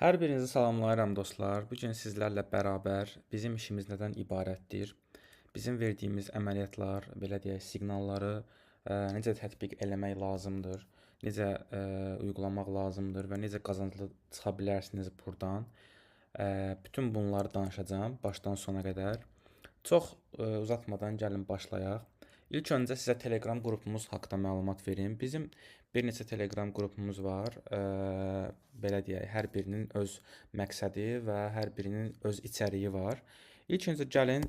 Hər birinizi salamlayıram dostlar. Bu gün sizlərlə bərabər bizim işimiz nədən ibarətdir? Bizim verdiyimiz əməliyyatlar, belə deyək, siqnalları necə tətbiq eləmək lazımdır, necə uygulamaq lazımdır və necə qazanclı çıxa bilərsiniz burdan. Bütün bunları danışacağam başdan sona qədər. Çox uzatmadan gəlin başlayaq. İlk öncə sizə Telegram qrupumuz haqqında məlumat verim. Bizim bir neçə Telegram qrupumuz var. Belə deyək, hər birinin öz məqsədi və hər birinin öz içəriyi var. İlk öncə gəlin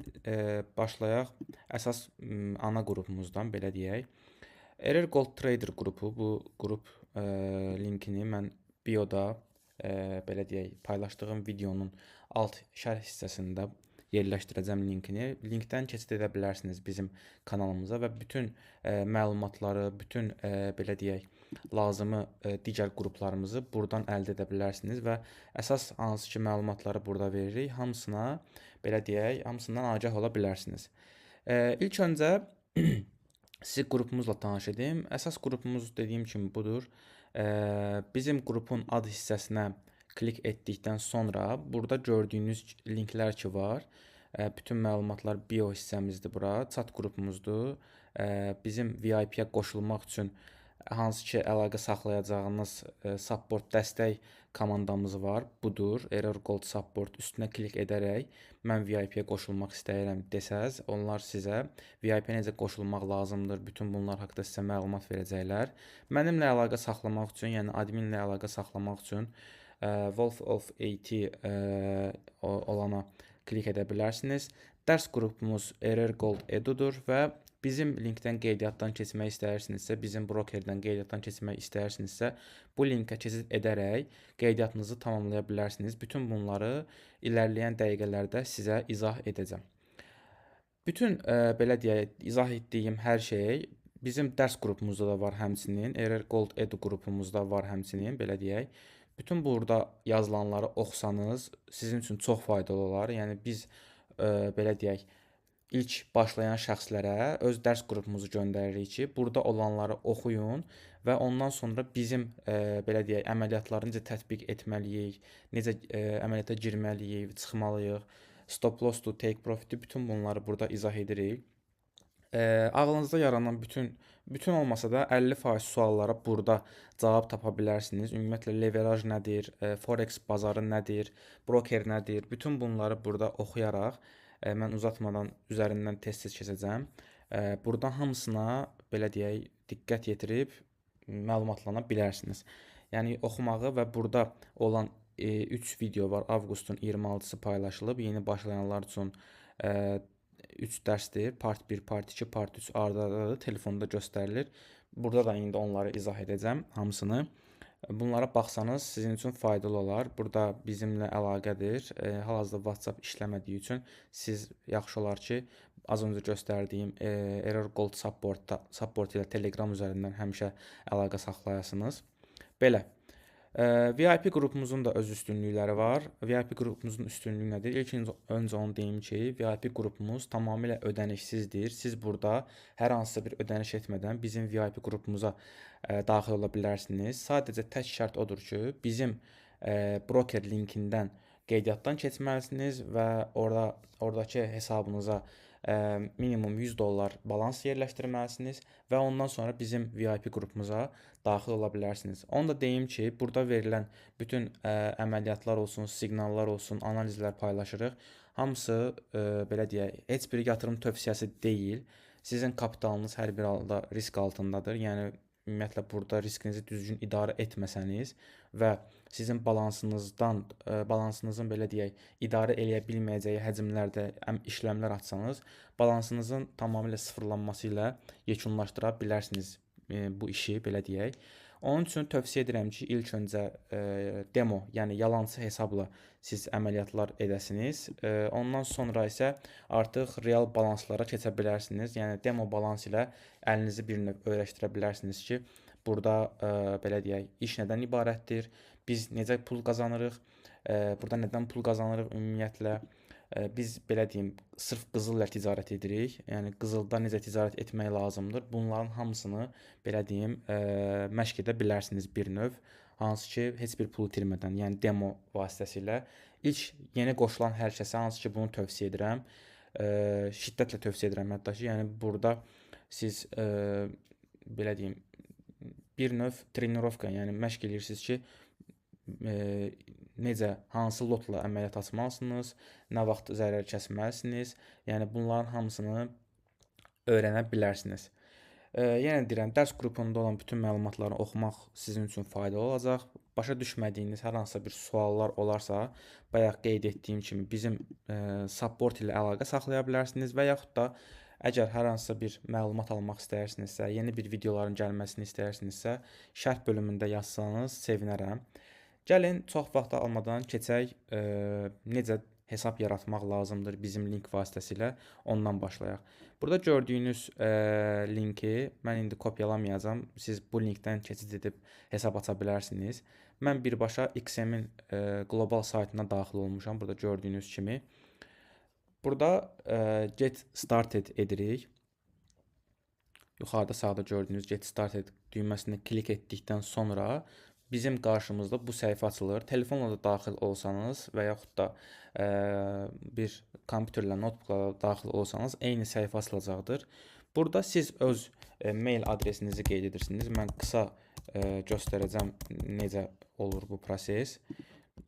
başlayaq əsas ana qrupumuzdan, belə deyək. Erer Gold Trader qrupu, bu qrup linkini mən bioda belə deyək, paylaşdığım videonun alt şərh hissəsində yerləşdirəcəm linkini. Linkdən keçid edə bilərsiniz bizim kanalımıza və bütün məlumatları, bütün belə deyək, lazımı digər qruplarımızı buradan əldə edə bilərsiniz və əsas hansı ki məlumatları burada veririk, hamısına belə deyək, hamısından agah ola bilərsiniz. İlk öncə sizi qrupumuzla tanış edim. Əsas qrupumuz dediyim kimi budur. Bizim qrupun ad hissəsinə klik etdikdən sonra burada gördüyünüz linklər ki var. Bütün məlumatlar bio hissəmizdir bura. Chat qrupumuzdur. Bizim VIP-yə qoşulmaq üçün hansı ki əlaqə saxlayacağınız support dəstək komandamız var. Budur. Error Gold Support üstünə klik edərək mən VIP-yə qoşulmaq istəyirəm desəz, onlar sizə VIP-yə necə qoşulmaq lazımdır, bütün bunlar haqqında sizə məlumat verəcəklər. Mənimlə əlaqə saxlamaq üçün, yəni adminlə əlaqə saxlamaq üçün Wolf of AT olana klik edə bilərsiniz. Dərs qrupumuz Erer Gold Edu'dur və bizim linkdən qeydiyyatdan keçmək istəyirsinizsə, bizim brokerdən qeydiyyatdan keçmək istəyirsinizsə, bu linkə keçid edərək qeydiyyatınızı tamamlaya bilərsiniz. Bütün bunları ilərləyən dəqiqələrdə sizə izah edəcəm. Bütün belə deyək, izah etdiyim hər şey bizim dərs qrupumuzda da var həmçinin, Erer Gold Edu qrupumuzda var həmçinin, belə deyək. Bütün burada yazılanları oxusanız sizin üçün çox faydalı olar. Yəni biz belə deyək, ilk başlayan şəxslərə öz dərs qrupumuzu göndəririk ki, burada olanları oxuyun və ondan sonra bizim belə deyək, əməliyyatları necə tətbiq etməliyik, necə əməliyyata girməliyik, çıxmalıyıq, stop loss to take profit, bütün bunları burada izah edirik. Ağlınızda yaranan bütün olmasa da 50% suallara burada cavab tapa bilərsiniz. Ümumiyyətlə leveraj nədir, forex bazarı nədir, broker nədir, bütün bunları burada oxuyaraq mən uzatmadan üzərindən tez-tez keçəcəm. Buradan hamısına belə deyək, diqqət yetirib məlumatlana bilərsiniz. Yəni oxumağı və burada olan 3 video var. Avqustun 26-sı paylaşılıb. Yeni başlayanlar üçün 3 dərsdir. Part 1, part 2, part 3 arda-arda telefonda göstərilir. Burada da indi onları izah edəcəm hamısını. Bunlara baxsanız sizin üçün faydalı olar. Burada bizimlə əlaqədir. Hal-hazırda WhatsApp işləmədiyi üçün siz yaxşı olar ki, az öncə göstərdiyim Error Gold Support ilə Telegram üzərindən həmişə əlaqə saxlayasınız. Belə. VIP qrupumuzun da öz üstünlükləri var. VIP qrupumuzun üstünlüyü nədir? İlk öncə onu deyim ki, VIP qrupumuz tamamilə ödənişsizdir. Siz burada hər hansısa bir ödəniş etmədən bizim VIP qrupumuza daxil ola bilərsiniz. Sadəcə tək şərt odur ki, bizim broker linkindən qeydiyyatdan keçməlisiniz və oradakı hesabınıza minimum $100 balans yerləşdirməlisiniz və ondan sonra bizim VIP qrupumuza daxil ola bilərsiniz. Onu da deyim ki, burada verilən bütün əməliyyatlar olsun, siqnallar olsun, analizlər paylaşırıq. Hamısı belə deyək, heç bir yatırım tövsiyəsi deyil. Sizin kapitalınız hər bir halda risk altındadır. Yəni ümumiyyətlə burada riskinizi düzgün idarə etməsəniz və sizin balansınızın belə deyək, idarə eləyə bilməyəcəyi həcmlərdə işləmlər açsanız, balansınızın tamamilə sıfırlanması ilə yekunlaşdıra bilərsiniz bu işi, belə deyək. Onun üçün tövsiyə edirəm ki, ilk öncə demo, yəni yalançı hesabla siz əməliyyatlar edəsiniz. Ondan sonra isə artıq real balanslara keçə bilərsiniz. Yəni demo balans ilə əlinizi bir növ öyrəşdirə bilərsiniz ki, burada belə deyək, iş nədən ibarətdir, biz necə pul qazanırıq, burada nədən pul qazanırıq ümumiyyətlə. Biz belə deyim, sırf qızılla ticarət edirik. Yəni qızılda necə ticarət etmək lazımdır. Bunların hamısını belə deyim, məşq edə bilərsiniz bir növ. hansı ki heç bir pul itirmədən, yəni demo vasitəsilə ilk yeni qoşulan hər kəsə hansı ki bunu tövsiyə edirəm. Şiddətlə tövsiyə edirəm hətta ki, yəni burada siz belə deyim, bir növ trenirovka, yəni məşq edirsiniz ki, necə, hansı lotla əməliyyat açmalısınız, nə vaxt zərər kəsməlisiniz. Yəni bunların hamısını öyrənə bilərsiniz. Yenə deyirəm, dərs qrupunda olan bütün məlumatları oxumaq sizin üçün faydalı olacaq. Başa düşmədiyiniz hər hansısa bir suallar olarsa, bayaq qeyd etdiyim kimi bizim support ilə əlaqə saxlaya bilərsiniz və yaxud da əgər hər hansısa bir məlumat almaq istəyirsinizsə, yeni bir videoların gəlməsini istəyirsinizsə, şərh bölümündə yazsanız sevinərəm. Gəlin çox vaxt almadan keçək necə hesab yaratmaq lazımdır bizim link vasitəsilə, ondan başlayaq. Burada gördüyünüz linki mən indi kopyalamayacağam. Siz bu linkdən keçid edib hesab aça bilərsiniz. Mən birbaşa XM-in qlobal saytına daxil olmuşam. Burada gördüyünüz kimi. Burada get started edirik. Yuxarıda sağda gördüyünüz get started düyməsinə klik etdikdən sonra bizim qarşımızda bu səhifə açılır. Telefonla da daxil olsanız və yaxud da bir kompüterlə, notebookla daxil olsanız eyni səhifə açılacaqdır. Burada siz öz mail adresinizi qeyd edirsiniz. Mən qısa göstərəcəm necə olur bu proses.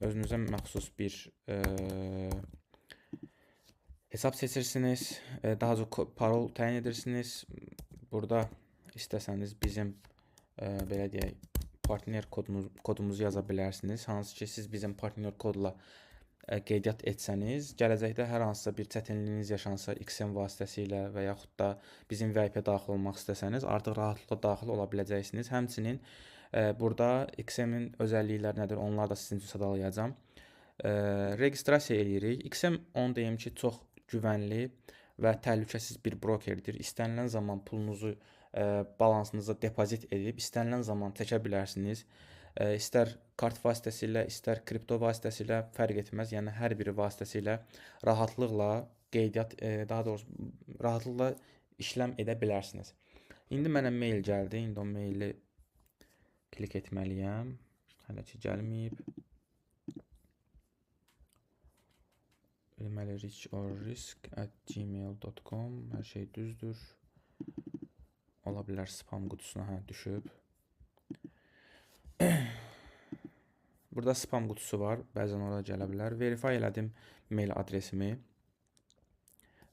Özünüzə məxsus bir hesab seçirsiniz. Daha çox parol təyin edirsiniz. Burada istəsəniz bizim belə deyək, partner kodumuzu yaza bilərsiniz. Hansı ki siz bizim partner kodla qeydiyyat etsəniz, gələcəkdə hər hansısa bir çətinliyiniz yaşansa XM vasitəsilə və yaxud da bizim VIP-yə daxil olmaq istəsəniz, artıq rahatlıqla daxil ola biləcəksiniz. Həmçinin burada XM-in özəllikləri nədir, onları da sizin üçün sadalayacağam. Registrasiya edirik. XM onu deyim ki, çox güvənli və təhlükəsiz bir brokerdir. İstənilən zaman pulunuzu balansınıza depozit edib, istənilən zaman çəkə bilərsiniz. İstər kart vasitəsilə, istər kripto vasitəsilə fərq etməz. Yəni hər biri vasitəsilə rahatlıqla qeydiyyat, daha doğrusu rahatlıqla işləm edə bilərsiniz. İndi mənə mail gəldi. İndi o maili klik etməliyəm. Hələ ki gəlməyib. Deməli richorrisk@gmail.com, hər şey düzdür. Ola bilər spam qutusuna düşüb. Burada spam qutusu var. Bəzən orada gələ bilər. Verify elədim mail adresimi.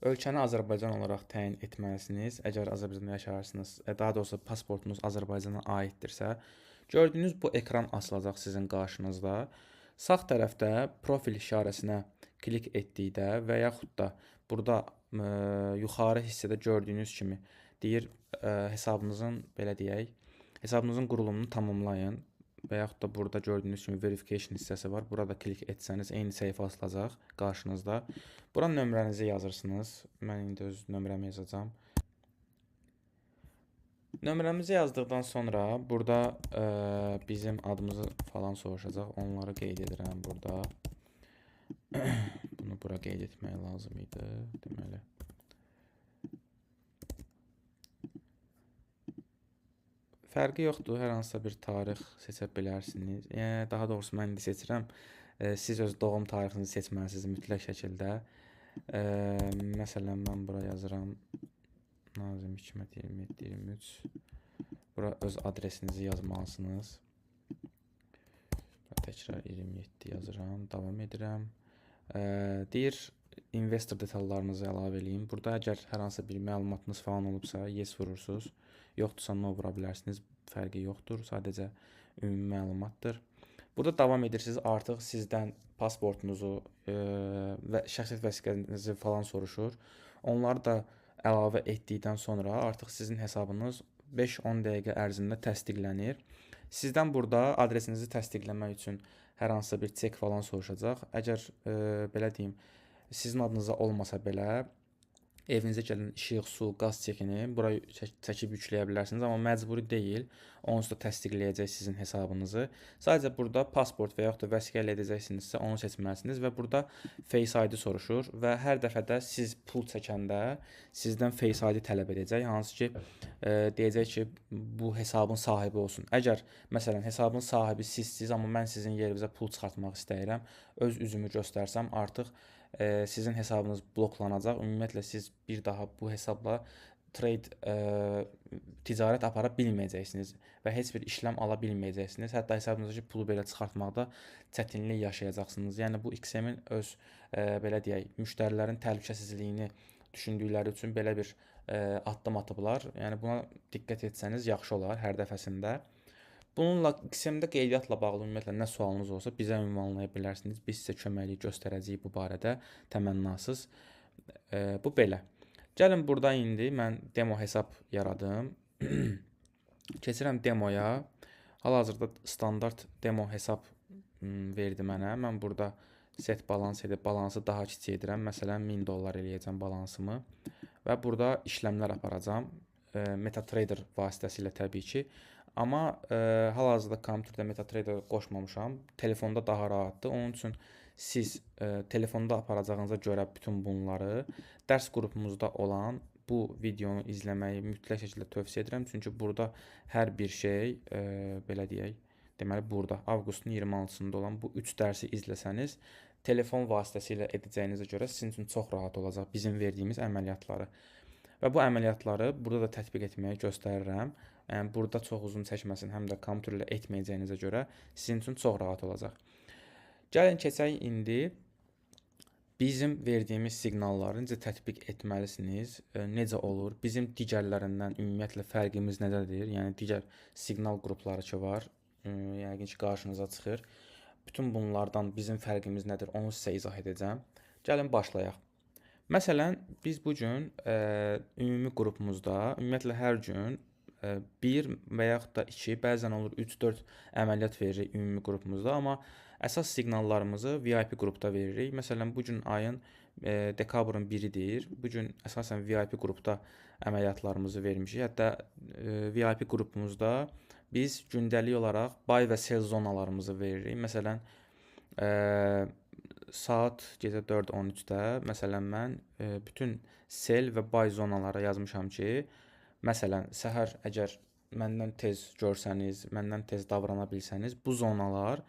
Ölkəni Azərbaycan olaraq təyin etməlisiniz. Əgər Azərbaycanda yaşayırsınız, daha doğrusu pasportunuz Azərbaycana aiddirsə, gördüyünüz bu ekran açılacaq sizin qarşınızda. Sağ tərəfdə profil işarəsinə klik etdikdə və yaxud da burada yuxarı hissədə gördüyünüz kimi deyir hesabınızın belə deyək, hesabınızın qurulumunu tamamlayın və yaxud da burada gördüyünüz kimi verification hissəsi var. Burada klik etsəniz eyni səhifə açılacaq qarşınızda. Bura nömrənizi yazırsınız. Mən indi öz nömrəmi yazacağam. Nömrəmizi yazdıqdan sonra burada bizim adımızı falan soruşacaq. Onları qeyd edirəm burada. Bunu bura qeyd etmək lazım idi. Deməli. Fərqi yoxdur. Hər hansısa bir tarix seçə bilərsiniz. Yəni, daha doğrusu mən indi seçirəm. Siz öz doğum tarixinizi seçməlisiniz mütləq şəkildə. Məsələn, mən bura yazıram. Nazim Hikmət 27-23. Bura öz adresinizi yazmalısınız. Təkrar 27 yazıram. Davam edirəm. Deyir, investor detallarınızı əlavə edeyim. Burada əgər hər hansı bir məlumatınız falan olubsa, yes vurursunuz. Yoxdursa no vura bilərsiniz. Fərqi yoxdur. Sadəcə ümumi məlumatdır. Burada davam edirsiniz. Artıq sizdən pasportunuzu və şəxsiyyət vəsiqənizi falan soruşur. Onları da əlavə etdikdən sonra artıq sizin hesabınız 5-10 dəqiqə ərzində təsdiqlənir. Sizdən burada adresinizi təsdiqləmək üçün hər hansısa bir çek falan soruşacaq. Əgər belə deyim, sizin adınıza olmasa belə Evinizə gələn işıq, su, qaz çekini bura çəkib yükləyə bilərsiniz, amma məcburi deyil. Onsuz da təsdiqləyəcək sizin hesabınızı. Sadəcə burada pasport və yaxud da vəsiqə əldə edəcəksinizsə onu seçməlisiniz və burada Face ID soruşur və hər dəfə də siz pul çəkəndə sizdən Face ID tələb edəcək, hansı ki deyəcək ki, bu hesabın sahibi olsun. Əgər məsələn hesabın sahibi sizsiz, amma mən sizin yerinizə pul çıxartmaq istəyirəm, öz üzümü göstərsəm artıq sizin hesabınız bloklanacaq. Ümumiyyətlə siz bir daha bu hesabla trade ticarət apara bilməyəcəksiniz və heç bir işlem ala bilməyəcəksiniz. Hətta hesabınızdakı pulu belə çıxartmaqda çətinlik yaşayacaqsınız. Yəni bu XM-in öz belə deyək, müştərilərin təhlükəsizliyini düşündükləri üçün belə bir addım atıblar. Yəni buna diqqət etsəniz yaxşı olar hər dəfəsində. Bununla XM-də qeydiyyatla bağlı ümumiyyətlə nə sualınız olsa bizə ünvanlaya bilərsiniz. Biz sizə köməklik göstərəcəyik bu barədə təmənnasız. Bu belə. Gəlin burada indi mən demo hesab yaradım. Keçirəm demoya. Hal-hazırda standart demo hesab verdi mənə. Mən burada set balans edib balansı daha kiçik edirəm. Məsələn $1000 eləyəcəm balansımı və burada işləmlər aparacağam. MetaTrader vasitəsilə təbii ki. Amma hal-hazırda kompüterdə MetaTrader qoşmamışam. Telefonda daha rahatdır. Onun üçün siz telefonda aparacağınıza görə bütün bunları dərs qrupumuzda olan bu videonu izləməyi mütləq şəkildə tövsiyə edirəm. Çünki burada hər bir şey belə deyək, deməli burada avqustun 26-sında olan bu 3 dərsi izləsəniz, telefon vasitəsilə edəcəyinizə görə sizin üçün çox rahat olacaq bizim verdiyimiz əməliyyatları. Və bu əməliyyatları burada da tətbiq etməyi göstərirəm. Yəni burada çox uzun çəkməsin, həm də kompüterlə etməyəcəyinizə görə sizin üçün çox rahat olacaq. Gəlin keçək indi bizim verdiyimiz siqnalları necə tətbiq etməlisiniz, necə olur, bizim digərlərindən ümumiyyətlə fərqimiz nədədir? Yəni digər siqnal qrupları ki var, yəqin ki qarşınıza çıxır. Bütün bunlardan bizim fərqimiz nədir, onu sizə izah edəcəm. Gəlin başlayaq. Məsələn, biz bu gün ümumi qrupumuzda ümumiyyətlə hər gün 1 və yaxud da 2, bəzən olur 3-4 əməliyyat veririk ümumi qrupumuzda, amma əsas siqnallarımızı VIP qrupda veririk. Məsələn, bu gün ayın dekabrın 1-idir. Bu gün əsasən VIP qrupda əməliyyatlarımızı vermişik. Hətta VIP qrupumuzda biz gündəlik olaraq buy və sell zonalarımızı veririk. Məsələn, saat gecə 4:13-də məsələn mən bütün sell və buy zonalara yazmışam ki, məsələn, səhər əgər məndən tez görsəniz, məndən tez davrana bilsəniz, bu zonalar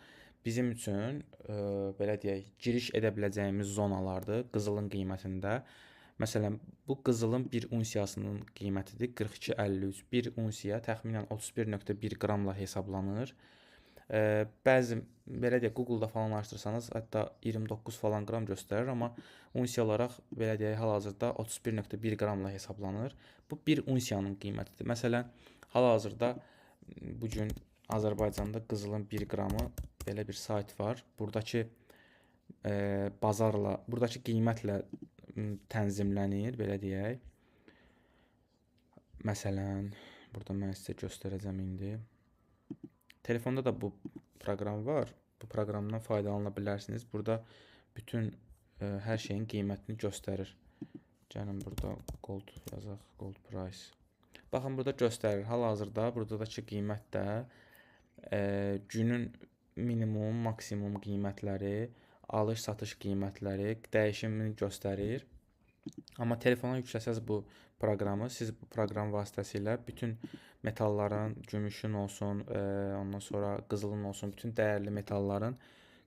bizim üçün belə deyək, giriş edə biləcəyimiz zonalardır qızılın qiymətində. Məsələn, bu qızılın 1 unsiyasının qiymətidir 42.53. 1 unsiya təxminən 31.1 qramla hesablanır. Bəzi belə deyək, Google-da falan araşdırsanız, hətta 29 falan qram göstərir, amma unsiya olaraq belə deyək, hal-hazırda 31.1 qramla hesablanır. Bu 1 unsiyanın qiymətidir. Məsələn, hal-hazırda bu gün Azərbaycanda qızılın 1 qramı belə bir sayt var. Buradakı bazarla, buradakı qiymətlə tənzimlənir, belə deyək. Məsələn, burada mən sizə göstərəcəm indi. Telefonda da bu proqram var. Bu proqramdan faydalana bilərsiniz. Burada bütün hər şeyin qiymətini göstərir. Gəlin burada gold yazaq, gold price. Baxın, burada göstərir. Hal-hazırda buradakı qiymət də günün minimum, maksimum qiymətləri, alış-satış qiymətləri, dəyişimini göstərir. Amma telefona yükləsəz bu proqramı, siz bu proqram vasitəsilə bütün metalların, gümüşün olsun, ondan sonra qızılın olsun, bütün dəyərli metalların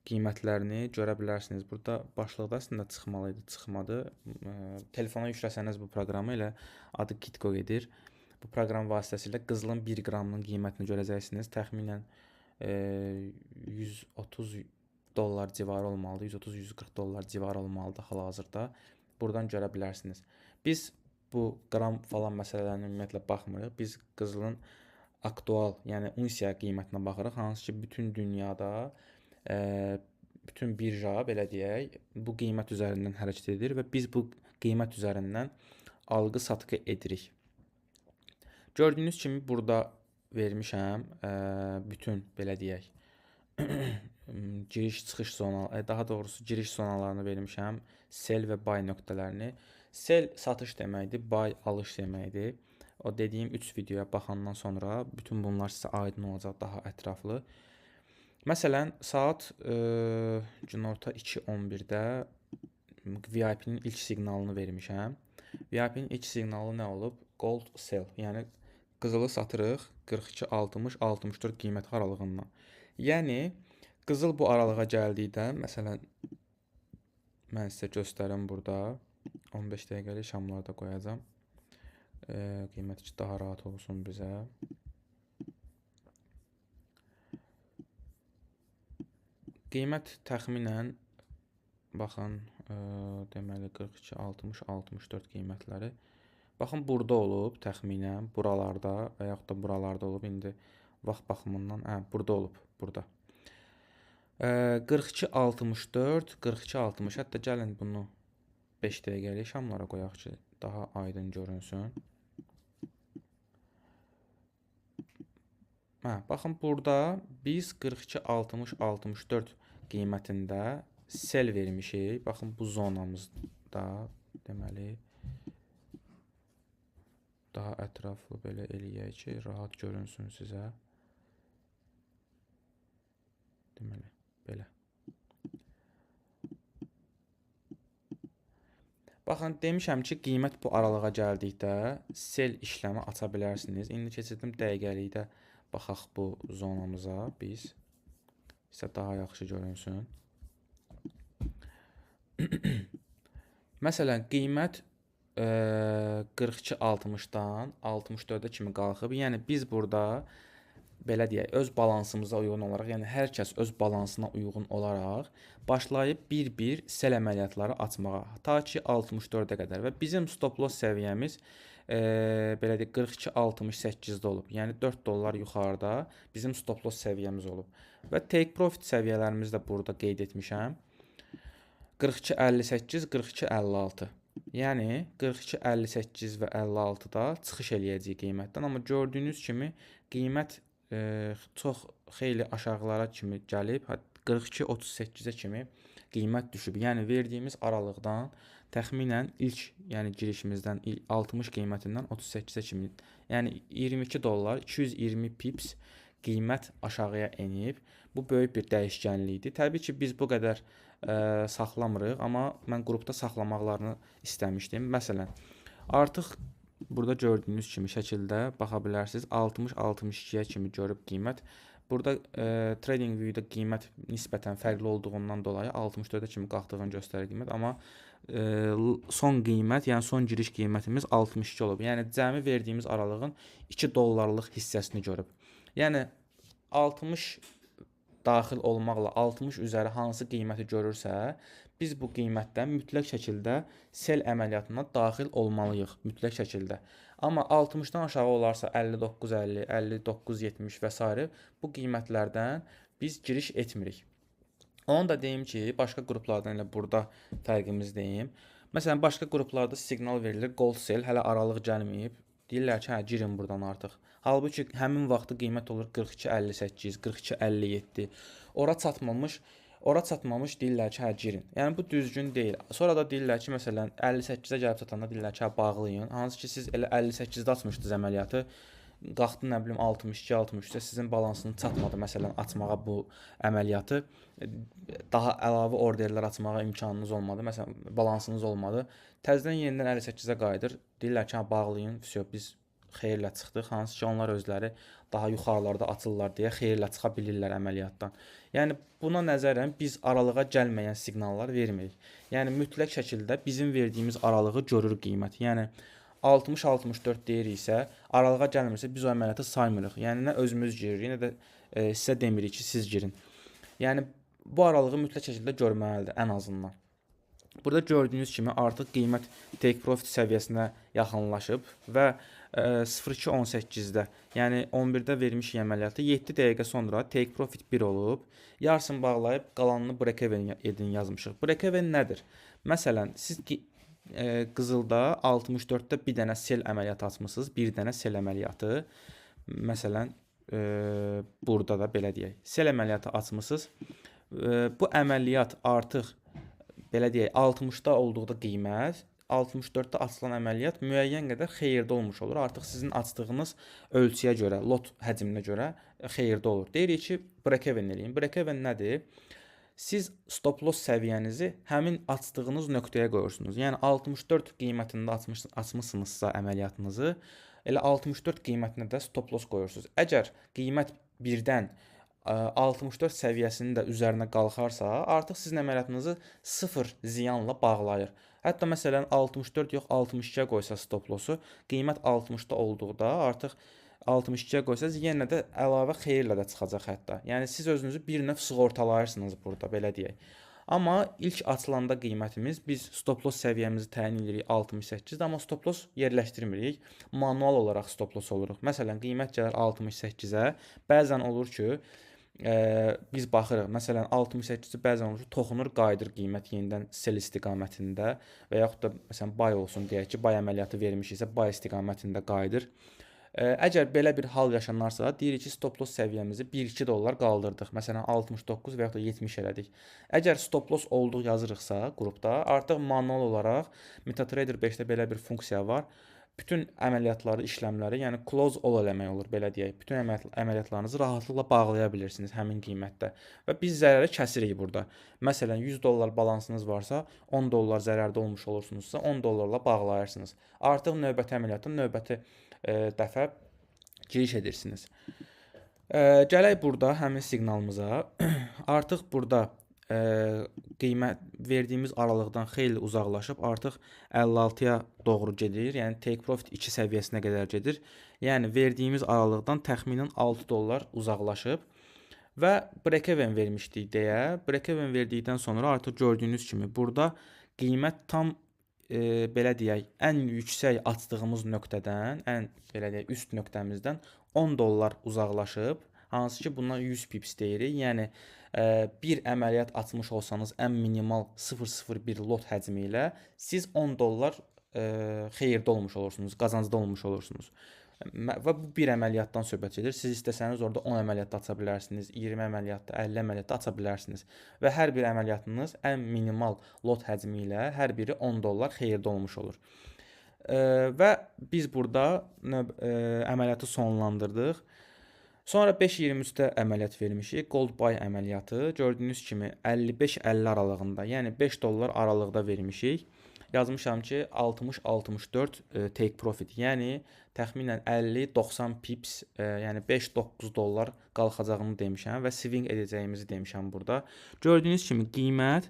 qiymətlərini görə bilərsiniz. Burada başlıqda əslində çıxmalıydı, çıxmadı. Telefona yükləsəniz bu proqramı, elə adı Kitco edir. Bu proqram vasitəsilə qızılın 1 qramının qiymətini görəcəksiniz. Təxminən $130 civarı olmalıdır, $130-140 civarı olmalıdır hal-hazırda. Buradan görə bilərsiniz. Biz bu qram falan məsələlərinə ümumiyyətlə baxmırıq. Biz qızılın aktual, yəni unsiya qiymətinə baxırıq. Hansı ki, bütün dünyada, bütün birja, belə deyək, bu qiymət üzərindən hərəkət edir və biz bu qiymət üzərindən alqı-satqı edirik. Gördüyünüz kimi burada vermişəm bütün, belə deyək, giriş-çıxış zonaları, daha doğrusu giriş zonalarını vermişəm, sell və buy nöqtələrini. Sell satış deməkdir, buy alış deməkdir. O dediyim 3 videoya baxandan sonra bütün bunlar sizə aydın olacaq daha ətraflı. Məsələn, saat günorta 2:11-də VIP-nin ilk siqnalını vermişəm. VIP-nin ilk siqnalı nə olub? Gold sell, yəni qızılı satırıq 42-60-64 qiymət aralığından. Yəni qızıl bu aralığa gəldikdə, məsələn, mən sizə göstərim burada. 15 dəqiqəlik şamlarda qoyacağam. Qiymət ki daha rahat olsun bizə. Qiymət təxminən baxın, deməli 42-60-64 qiymətləri. Baxın burada olub təxminən buralarda və yaxud da buralarda olub. İndi vaxt baxımından burada olub, burada. 42-64, 42-60. Hətta gəlin bunu 5 dəqiqəlik şamlara qoyaq ki, daha aydın görünsün. Baxın burada biz 42-60-64 qiymətində sell vermişik. Baxın bu zonamızda deməli daha ətraflı belə eləyək ki, rahat görünsün sizə. Deməli belə. Baxın, demişəm ki, qiymət bu aralığa gəldikdə sell işləmi aça bilərsiniz. İndi keçirdim dəqiqəlikdə baxaq bu zonamıza biz. İsə daha yaxşı görünsün. Məsələn, qiymət 42-60-dan 64-ə kimi qalxıb. Yəni biz burada belə deyək, öz balansımıza uyğun olaraq, yəni hər kəs öz balansına uyğun olaraq başlayıb bir-bir sell əməliyyatları açmağa, ta ki 64-ə qədər və bizim stop loss səviyyəmiz belə deyək 42-68-də olub. Yəni 4 dollar yuxarıda bizim stop loss səviyyəmiz olub. Və take profit səviyyələrimizi də burada qeyd etmişəm. 42-58, 42-56. Yəni 42-58 və 56-da çıxış eləyəcək qiymətdən. Amma gördüyünüz kimi qiymət çox xeyli aşağılara kimi gəlib, 42-38-ə kimi qiymət düşüb. Yəni verdiyimiz aralıqdan təxminən ilk, yəni girişimizdən 60 qiymətindən 38-ə kimi, yəni 22 dollar 220 pips qiymət aşağıya enib. Bu böyük bir dəyişkənlikdir. Təbii ki, biz bu qədər saxlamırıq, amma mən qrupda saxlamaqlarını istəmişdim. Məsələn, artıq burada gördüyünüz kimi şəkildə baxa bilərsiniz. 60-62-yə kimi görüb qiymət. Burada TradingView-da qiymət nisbətən fərqli olduğundan dolayı 64-ə kimi qalxdığını göstərir qiymət, amma son qiymət, yəni son giriş qiymətimiz 62 olub. Yəni cəmi verdiyimiz aralığın 2 dollarlıq hissəsini görüb. Yəni 60 daxil olmaqla 60 üzəri hansı qiyməti görürsə, biz bu qiymətdən mütləq şəkildə sell əməliyyatına daxil olmalıyıq, mütləq şəkildə. Amma 60-dan aşağı olarsa 59.50, 59.70 və s. bu qiymətlərdən biz giriş etmirik. Onu da deyim ki, başqa qruplardan elə burada fərqimiz deyim. Məsələn, başqa qruplarda siqnal verilir, gold sell, hələ aralıq gəlməyib. Deyirlər ki, girin buradan artıq. Halbuki həmin vaxtı qiymət olur 42.58, 42.57. Ora çatmamış deyirlər ki, girin. Yəni bu düzgün deyil. Sonra da deyirlər ki, məsələn 58-ə gəlib çatanda deyirlər ki, bağlayın. Hansı ki siz elə 58-də açmışdınız əməliyyatı. Qalxdı nə bilim 62-63-də sizin balansınız çatmadı məsələn açmağa bu əməliyyatı. Daha əlavə orderlər açmağa imkanınız olmadı. Məsələn balansınız olmadı. Təzədən yenidən 58-ə qayıdır. Deyirlər ki, bağlayın. Vəsə biz xeyirlə çıxdıq. Hansı ki onlar özləri daha yuxarılarda açırlar deyə xeyirlə çıxa bilirlər əməliyyatdan. Yəni buna nəzərən biz aralığa gəlməyən siqnallar vermirik. Yəni mütləq şəkildə bizim verdiyimiz aralığı görür qiymət. Yəni 60-64 deyiriksə, aralığa gəlmirsə biz o əməliyyatı saymırıq. Yəni nə özümüz giririk, nə də sizə demirik ki, siz girin. Yəni bu aralığı mütləq şəkildə görməlidir ən azından. Burada gördüyünüz kimi artıq qiymət take profit səviyyəsinə yaxınlaşıb və 02.18-də, yəni 11-də vermişik əməliyyatı, 7 dəqiqə sonra take profit 1 olub, yarısını bağlayıb qalanını break even edin yazmışıq. Break even nədir? Məsələn, siz qızılda 64-də bir dənə sell əməliyyatı açmısınız, bir dənə sell əməliyyatı. Məsələn, burada da belə deyək, sell əməliyyatı açmısınız. Bu əməliyyat artıq belə deyək 60-da olduqda qiymət 64-də açılan əməliyyat müəyyən qədər xeyirdə olmuş olur. Artıq sizin açdığınız ölçüyə görə, lot həcminə görə xeyirdə olur. Deyirik ki, break-even eləyin. Break-even nədir? Siz stop loss səviyyənizi həmin açdığınız nöqtəyə qoyursunuz. Yəni 64 qiymətində açmısınızsa əməliyyatınızı, elə 64 qiymətinə də stop loss qoyursunuz. Əgər qiymət birdən 64 səviyyəsinin də üzərinə qalxarsa, artıq sizin əməliyyatınızı 0 ziyanla bağlayır. Hətta məsələn 64 yox 62-yə qoysa stop lossu, qiymət 60-da olduqda artıq 62-yə qoysanız yenə də əlavə xeyirlə də çıxacaq hətta. Yəni siz özünüzü bir növ sığortalayırsınız burada, belə deyək. Amma ilk açılanda qiymətimiz biz stop loss səviyyəmizi təyin edirik 68-də, amma stop loss yerləşdirmirik. Manual olaraq stop loss oluruq. Məsələn, qiymət gəlir 68-ə. Bəzən olur ki, biz baxırıq. Məsələn, 68-ci bəzən olur ki, toxunur, qayıdır qiymət yenidən sell istiqamətində və yaxud da məsələn buy olsun deyək ki, buy əməliyyatı vermişiksə buy istiqamətində qayıdır. Əgər belə bir hal yaşanarsa, deyirik ki, stop loss səviyyəmizi 1-2 dollar qaldırdıq. Məsələn, 69 və yaxud da 70 elədik. Əgər stop loss olduq yazırıqsa qrupda, artıq manual olaraq MetaTrader 5-də belə bir funksiya var. Bütün əməliyyatları, işləmləri, yəni close all eləmək olur, belə deyək. Bütün əməliyyatlarınızı rahatlıqla bağlaya bilirsiniz həmin qiymətdə. Və biz zərəri kəsirik burada. Məsələn, 100 dollar balansınız varsa, 10 dollar zərərdə olmuş olursunuzsa, 10 dollarla bağlayırsınız. Artıq növbəti əməliyyatın növbəti dəfə giriş edirsiniz. Gələk burada həmin siqnalımıza. Artıq burada qiymət verdiyimiz aralıqdan xeyli uzaqlaşıb, artıq 56-ya doğru gedir. Yəni take profit 2 səviyyəsinə qədər gedir. Yəni verdiyimiz aralıqdan təxminən 6 dollar uzaqlaşıb və break-even vermişdik deyə, break-even verdikdən sonra artıq gördüyünüz kimi burada qiymət tam belə deyək, ən yüksək açdığımız nöqtədən, ən belə deyək, üst nöqtəmizdən 10 dollar uzaqlaşıb, hansı ki bundan 100 pips deyirik. Yəni bir əməliyyat açmış olsanız ən minimal 0.01 lot həcmi ilə siz 10 dollar xeyirdə olmuş olursunuz, qazancda olmuş olursunuz. Və bu bir əməliyyatdan söhbət gedir. Siz istəsəniz orada 10 əməliyyat aça bilərsiniz, 20 əməliyyat, 50 əməliyyat aça bilərsiniz. Və hər bir əməliyyatınız ən minimal lot həcmi ilə hər biri 10 dollar xeyirdə olmuş olur. Və biz burada əməliyyatı sonlandırdıq. Sonra 5.23-də əməliyyat vermişik. Gold buy əməliyyatı. Gördüyünüz kimi 55-50 aralığında, yəni 5 dollar aralıqda vermişik. Yazmışam ki 60-64 take profit, yəni təxminən 50-90 pips, yəni 5-9 dollar qalxacağını demişəm və swing edəcəyimizi demişəm burada. Gördüyünüz kimi qiymət,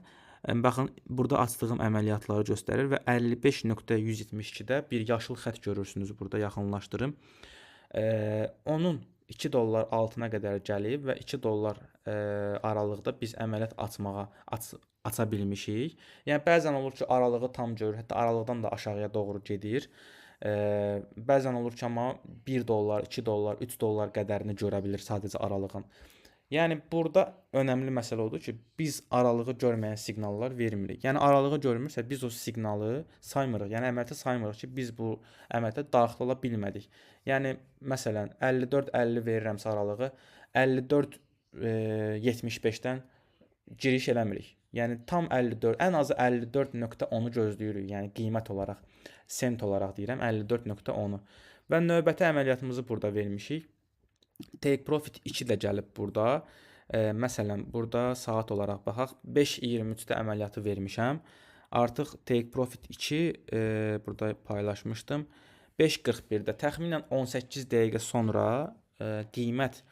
baxın burada açdığım əməliyyatları göstərir və 55.172-də bir yaşıl xətt görürsünüz burada, yaxınlaşdırım. Onun 2 dollar altına qədər gəlib və 2 dollar aralıqda biz əməliyyat aça bilmişik. Yəni bəzən olur ki, aralığı tam görür, hətta aralıqdan da aşağıya doğru gedir. Bəzən olur ki, amma 1 dollar, 2 dollar, 3 dollar qədərini görə bilir sadəcə aralığın. Yəni burada önəmli məsələ odur ki, biz aralığı görməyən siqnallar vermirik. Yəni aralığı görmürsə biz o siqnalı saymırıq. Yəni əməliyyata saymırıq ki, biz bu əməliyyata daxil ola bilmədik. Yəni məsələn 54-50 verirəmsə aralığı 54-75-dən giriş eləmirik. Yəni tam 54, ən azı 54.10-u gözləyirik. Yəni qiymət olaraq, sent olaraq deyirəm 54.10-u. Və növbəti əməliyyatımızı burada vermişik. Take profit 2 də gəlib burada. Məsələn, burada saat olaraq baxaq. 5.23-də əməliyyatı vermişəm. Artıq take profit 2 burada paylaşmışdım. 5.41-də təxminən 18 dəqiqə sonra qiymət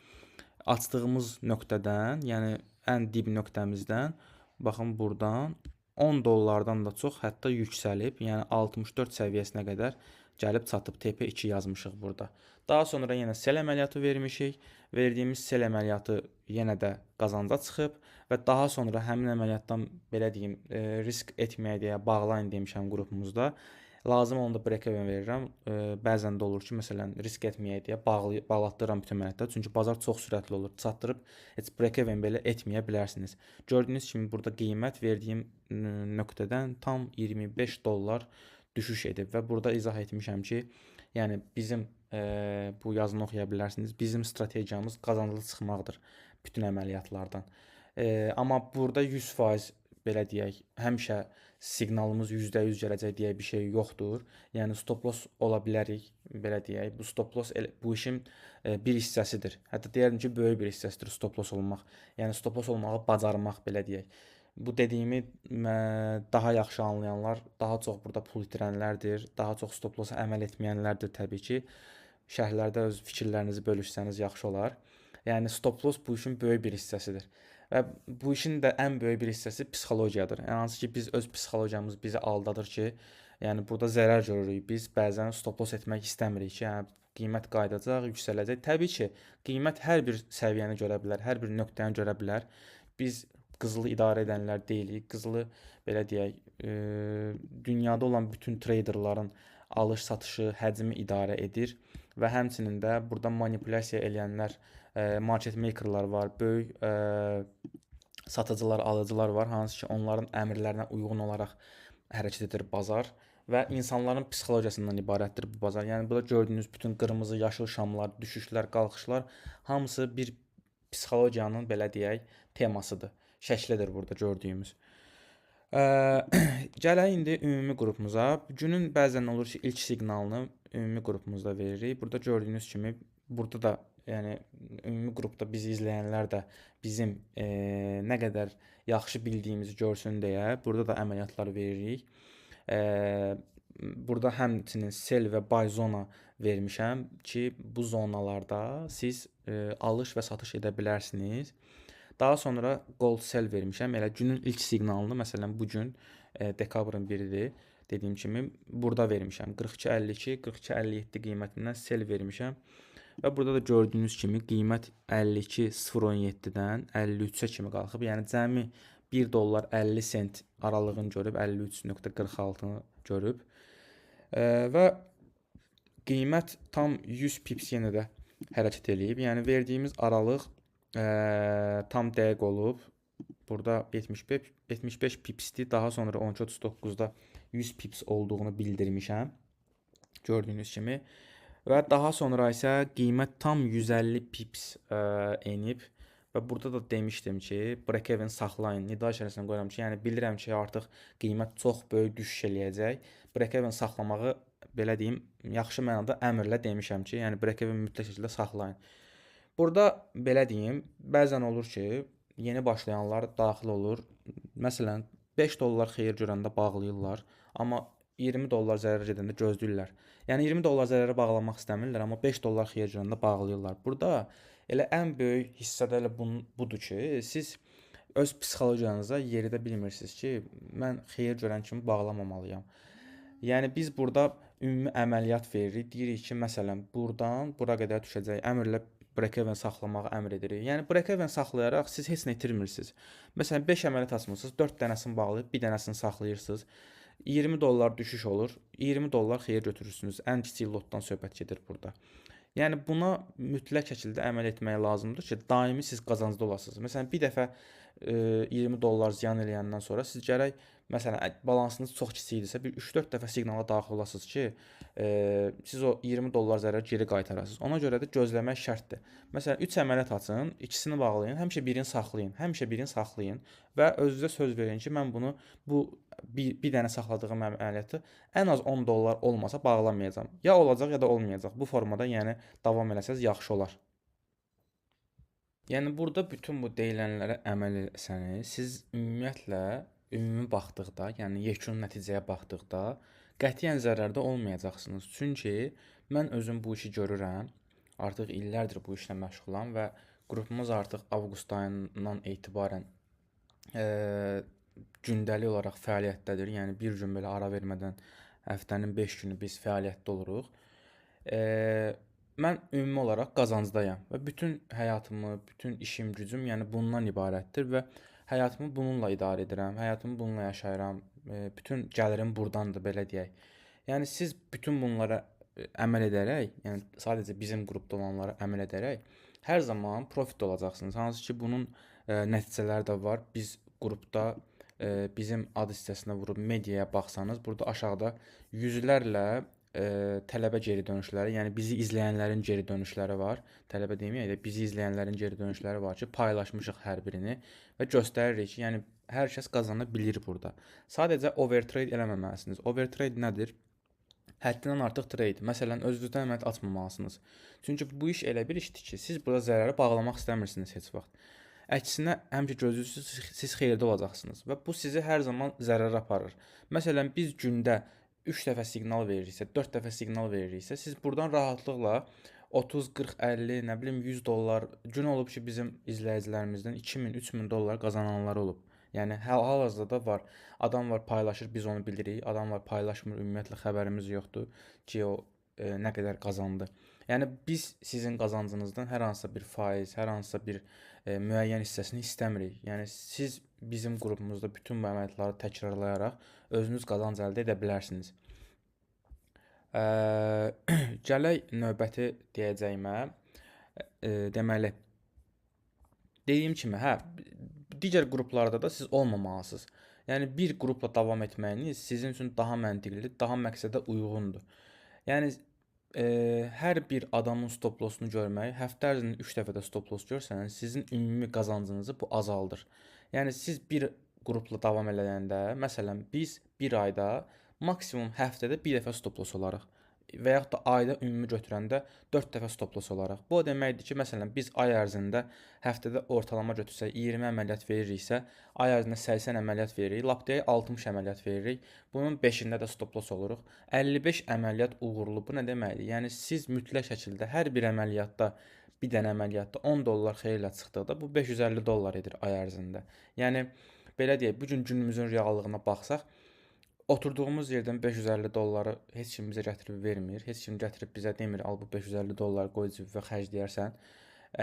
açdığımız nöqtədən, yəni ən dib nöqtəmizdən, baxın buradan 10 dollardan da çox hətta yüksəlib, yəni 64 səviyyəsinə qədər gəlib çatıb. TP2 yazmışıq burada. Daha sonra yenə sell əməliyyatı vermişik. Verdiyimiz sell əməliyyatı yenə də qazanca çıxıb və daha sonra həmin əməliyyatdan belə deyim, risk etməyə deyə bağlayın demişəm qrupumuzda. Lazım onda break-even verirəm. Bəzən də olur ki, məsələn, risk etməyə deyə bağlatdırıram bütün əməliyyatları. Çünki bazar çox sürətli olur. Çatdırıb heç break-even belə etməyə bilərsiniz. Gördüyünüz kimi burada qiymət verdiyim nöqtədən tam 25 dollar düşüş edib və burada izah etmişəm ki, yəni bizim bu yazını oxuya bilərsiniz. Bizim strategiyamız qazanclı çıxmaqdır bütün əməliyyatlardan. Amma burada 100% belə deyək, həmişə siqnalımız %100 gələcək deyə bir şey yoxdur. Yəni stop loss ola bilərik, belə deyək. Bu stop loss bu işin bir hissəsidir. Hətta deyərdim ki, böyük bir hissəsidir stop loss olmaq. Yəni stop loss olmağı bacarmaq, belə deyək. Bu dediyimi daha yaxşı anlayanlar daha çox burada pul itirənlərdir, daha çox stop lossa əməl etməyənlərdir təbii ki. Şərhlərdə öz fikirlərinizi bölüşsəniz yaxşı olar. Yəni stop loss bu işin böyük bir hissəsidir. Və bu işin də ən böyük bir hissəsi psixologiyadır. Yəni hansı ki biz öz psixologiyamız bizi aldadır ki, yəni burada zərər görürük. Biz bəzən stop loss etmək istəmirik ki, yəni qiymət qayıdacaq, yüksələcək. Təbii ki, qiymət hər bir səviyyəni görə bilər, hər bir nöqtəni görə bilər. Biz qızılı idarə edənlər deyilik. Qızılı belə deyək, dünyada olan bütün treyderların alış-satışı, həcmi idarə edir və həmçinin də burada manipulyasiya eləyənlər, market makerlar var, böyük satıcılar, alıcılar var, hansı ki onların əmrlərinə uyğun olaraq hərəkət edir bazar və insanların psixologiyasından ibarətdir bu bazar. Yəni burada gördüyünüz bütün qırmızı, yaşıl şamlar, düşüşlər, qalxışlar hamısı bir psixologiyanın belə deyək temasıdır, şəklidir burada gördüyümüz. Gələk indi ümumi qrupumuza. Günün bəzən olur ki, ilk siqnalını ümumi qrupumuzda veririk. Burada gördüyünüz kimi, burada da yəni ümumi qrupda bizi izləyənlər də bizim nə qədər yaxşı bildiyimizi görsün deyə burada da əməliyyatlar veririk. Burada həmçinin sell və buy zona vermişəm ki, bu zonalarda siz alış və satış edə bilərsiniz. Daha sonra gold sell vermişəm. Elə günün ilk siqnalını, məsələn, bu gün dekabrın 1-dir. Dediyim kimi burada vermişəm. 42.52, 42.57 qiymətindən sell vermişəm. Və burada da gördüyünüz kimi qiymət 52.017-dən 53-ə kimi qalxıb. Yəni cəmi 1 dollar 50 sent aralığını görüb, 53.46-nı görüb. Və qiymət tam 100 pips yenə də hərəkət eləyib. Yəni verdiyimiz aralıq tam dəqiq olub. Burada 75 pipsdir. Daha sonra 12.39-da 100 pips olduğunu bildirmişəm. Gördüyünüz kimi. Və daha sonra isə qiymət tam 150 pips enib. Və burada da demişdim ki, break-even saxlayın. Nida işarəsini qoyuram ki, yəni bilirəm ki, artıq qiymət çox böyük düşüş eləyəcək. Break-even saxlamağı, belə deyim, yaxşı mənada əmrlə demişəm ki, yəni break-even mütləq şəkildə saxlayın. Burada belə deyim, bəzən olur ki, yeni başlayanlar daxil olur. Məsələn, 5 dollar xeyir görəndə bağlayırlar, amma 20 dollar zərər gedəndə gözləyirlər. Yəni 20 dollar zərərə bağlamaq istəmirlər, amma 5 dollar xeyir görəndə bağlayırlar. Burada elə ən böyük hissədə elə budur ki, siz öz psixologiyanıza yeridə bilmirsiniz ki, mən xeyir görən kimi bağlamamalıyam. Yəni biz burada ümumi əməliyyat veririk. Deyirik ki, məsələn, buradan bura qədər düşəcək. Əmrlə break-even saxlamağı əmr edirik. Yəni break-even saxlayaraq siz heç nə itirmirsiniz. Məsələn, 5 əməliyyat açmısınız, 4 dənəsini bağlayıb, bir dənəsini saxlayırsınız. 20 dollar düşüş olur, 20 dollar xeyir götürürsünüz. Ən kiçik lotdan söhbət gedir burada. Yəni buna mütləq şəkildə əməl etmək lazımdır ki, daimi siz qazancda olasınız. Məsələn, bir dəfə 20 dollar ziyan eləyəndən sonra siz gərək, məsələn, balansınız çox kiçikdirsə, bir 3-4 dəfə siqnala daxil olasınız ki, siz o 20 dollar zərəri geri qaytarasınız. Ona görə də gözləmək şərtdir. Məsələn, 3 əməliyyat açın, ikisini bağlayın, həmişə birini saxlayın və özünüzə söz verin ki, mən bunu bir dənə saxladığım əməliyyatı ən az 10 dollar olmasa bağlamayacağam. Ya olacaq, ya da olmayacaq. Bu formada yəni davam eləsəz yaxşı olar. Yəni burada bütün bu deyilənlərə əməl etsəniz, siz ümumiyyətlə ümumi baxdıqda, yəni yekun nəticəyə baxdıqda qətiyyən zərərdə olmayacaqsınız. Çünki mən özüm bu işi görürəm. Artıq illərdir bu işlə məşğulam və qrupumuz artıq avqust ayından etibarən gündəlik olaraq fəaliyyətdədir. Yəni bir gün belə ara vermədən həftənin 5 günü biz fəaliyyətdə oluruq. Mən ümumi olaraq qazancdayam və bütün həyatımı, bütün işim, gücüm yəni bundan ibarətdir və həyatımı bununla idarə edirəm, həyatımı bununla yaşayıram. Bütün gəlirim burdandır, belə deyək. Yəni siz bütün bunlara əməl edərək, yəni sadəcə bizim qrupda olanlara əməl edərək hər zaman profit olacaqsınız. Hansı ki bunun nəticələri də var. Biz qrupda bizim ad hissəsinə vurub mediaya baxsanız, burada aşağıda yüzlərlə tələbə geri dönüşləri, yəni bizi izləyənlərin geri dönüşləri var. Tələbə deməyək də bizi izləyənlərin geri dönüşləri var ki, paylaşmışıq hər birini və göstəririk ki, yəni Hər kəs qazana bilir burada. Sadəcə overtrade eləməməlisiniz. Overtrade nədir? Həddindən artıq trade. Məsələn, özünüzdən əməliyyat açmamalısınız. Çünki bu iş elə bir işdir ki, siz burada zərəri bağlamaq istəmirsiniz heç vaxt. Əksinə, həmişə gözləyirsiz, siz xeyirdə olacaqsınız və bu sizi hər zaman zərərə aparır. Məsələn, biz gündə 3 dəfə siqnal veririksə, 4 dəfə siqnal veririksə, siz buradan rahatlıqla 30, 40, 50, nə bilim 100 dollar gün olub ki, bizim izləyicilərimizdən 2000, 3000 dollar qazananlar olub. Yəni hal-hazırda da var. Adam var paylaşır, biz onu bilirik. Adam var paylaşmır, ümumiyyətlə xəbərimiz yoxdur ki, o nə qədər qazandı. Yəni biz sizin qazancınızdan hər hansısa bir faiz, hər hansısa bir müəyyən hissəsini istəmirik. Yəni siz bizim qrupumuzda bütün bu əməliyyatları təkrarlayaraq özünüz qazanc əldə edə bilərsiniz. Gələk növbəti deyəcəyimə. Deməli, dediyim kimi, digər qruplarda da siz olmamalısınız. Yəni bir qrupla davam etməyiniz sizin üçün daha məntiqlidir, daha məqsədə uyğundur. Yəni hər bir adamın stop lossunu görmək, həftə ərzində 3 dəfə də stop loss görsəniz, sizin ümumi qazancınızı bu azaldır. Yəni siz bir qrupla davam eləyəndə, məsələn, biz bir ayda maksimum həftədə bir dəfə stop loss olarıq və yaxud da ayda ümumi götürəndə 4 dəfə stop loss olaraq. Bu o deməkdir ki, məsələn, biz ay ərzində həftədə ortalama götürsək 20 əməliyyat veririksə, ay ərzində 80 əməliyyat veririk, lap deyək 60 əməliyyat veririk. Bunun 5-də də stop loss oluruq. 55 əməliyyat uğurlu. Bu nə deməkdir? Yəni siz mütləq şəkildə hər bir əməliyyatda bir dənə əməliyyatda 10 dollar xeyirlə çıxdıqda bu 550 dollar edir ay ərzində. Yəni belə deyək, bu gün günümüzün reallığına baxsaq, oturduğumuz yerdən 550 dolları heç kim bizə gətirib vermir. Heç kim gətirib bizə demir, al bu 550 dollar qoy cibə xərcləyərsən.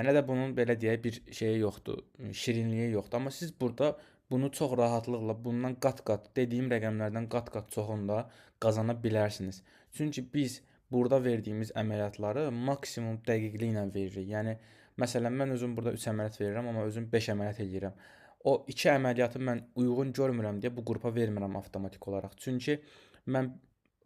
Nə də bunun belə deyək bir şeyi yoxdur, şirinliyi yoxdur. Amma siz burada bunu çox rahatlıqla bundan qat-qat, dediyim rəqəmlərdən qat-qat çoxunda qazana bilərsiniz. Çünki biz burada verdiyimiz əməliyyatları maksimum dəqiqliklə veririk. Yəni məsələn mən özüm burada 3 əməliyyat verirəm, amma özüm 5 əməliyyat eləyirəm. O 2 əməliyyatı mən uyğun görmürəm deyə bu qrupa vermirəm avtomatik olaraq. Çünki mən